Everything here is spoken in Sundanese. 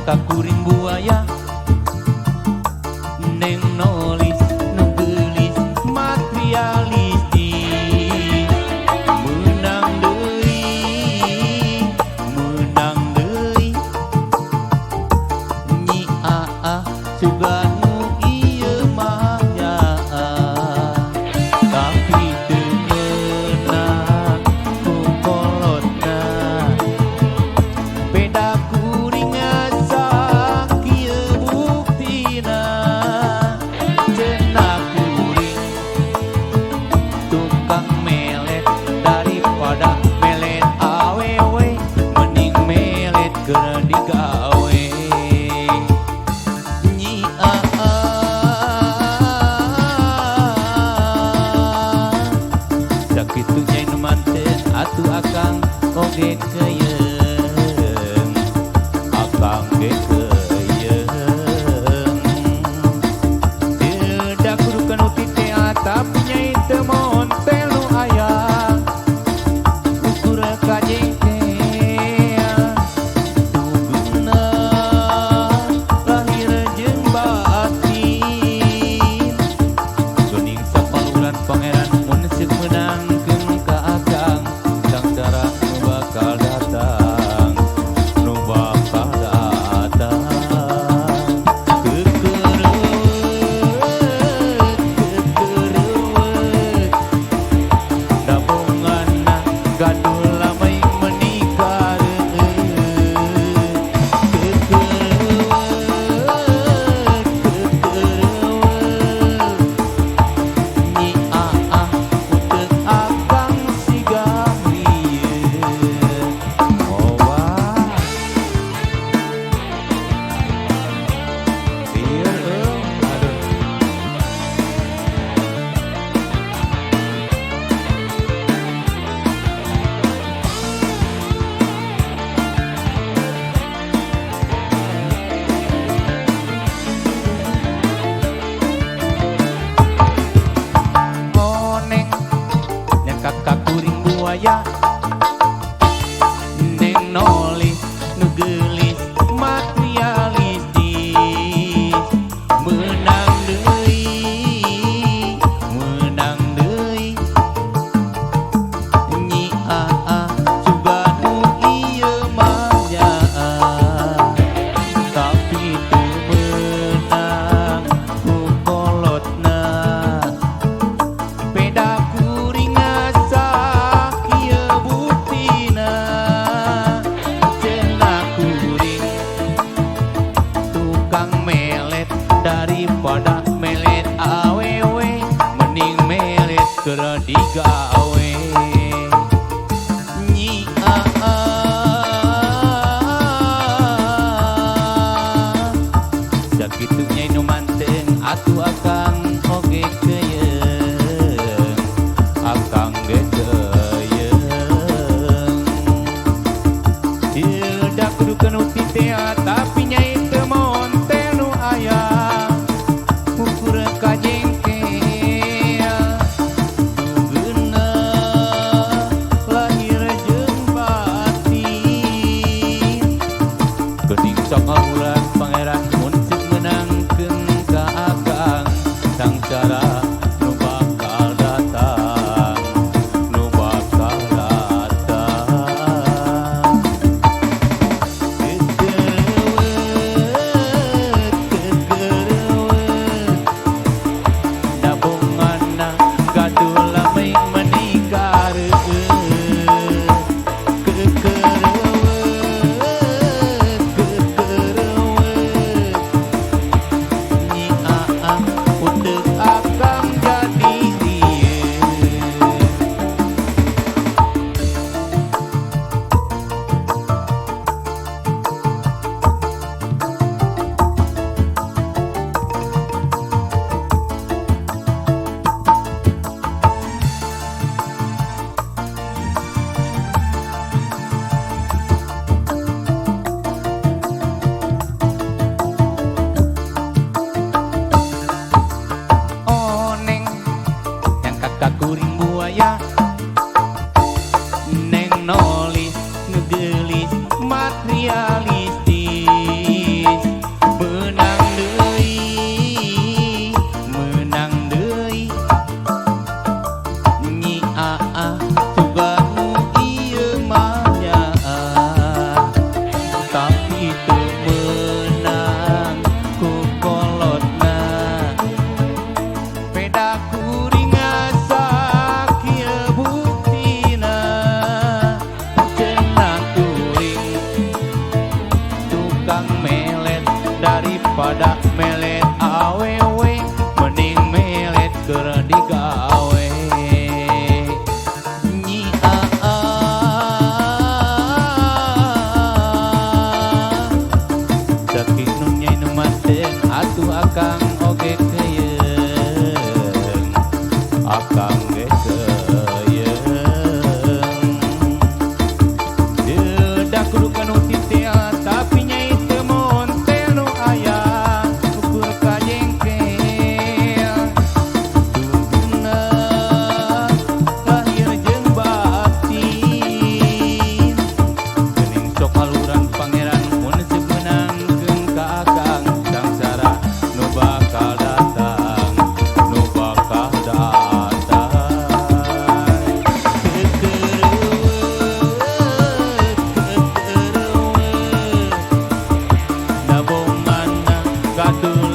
kakak kuring buaya neng nulis nu geulis materialistis menang deui nyi aa sugan nu ieu mah nyaa tapi teu meunang ku kolotna beda kuring asa kieu buktina cenah kuring tukang melet daripada melet awewe mending melet keur digawe nyi aa sakitu nyai nu manten atuh akang oge keuyeung akang ge keuyeung teu kudu kanu titea tapi nyai teu montel nu aya ukur kajengkean tuguna lahir jeung batin geuning sapaluran pangeran mun seuk menangkeun ka akang sang dara nu bakal datang nu bakal datang kekereuweut dabonganna gaduh lamai menikah nyi aa uteuk akang siga lieu owah lieu aduh oneng yang kakak kuring buaya neng nulis nu geulis materialistis menang deui nyi aa sugan nu ieu mah nyaa tapi teu meunang ku kolotna beda kuring asa kieu buktina cenah kuring tukang melet daripada melet awewe mending melet keur digawe nyi aa sakitu nyai nu manten atuh akang oge keuyeung akang ge keuyeung ieu da kudu kanu titea tapi nyai teu montel nu aya ukur kajengkean tuguna lahir jeung batin geuning sapaluran pangeran mun seuk menangkeun ka akang sang cara nu bakal datang nu bakal datang kekereuweut dabonganna gaduh lamai menikah nyi aa uteuk akang jadi lieu oneng yang kakak kuring buaya neng nulis nu geulis materialistis akang gekeyeung dedak kudu kanu titia tapi nyai teu montel nu aya ukur kajengkel tuntunna lahir jeung batin geuning sok kaluhuran pangeran mun ceuk meunangkeun ka akang sangsara nu bakal datang nu bakal datang nabong mana gaduh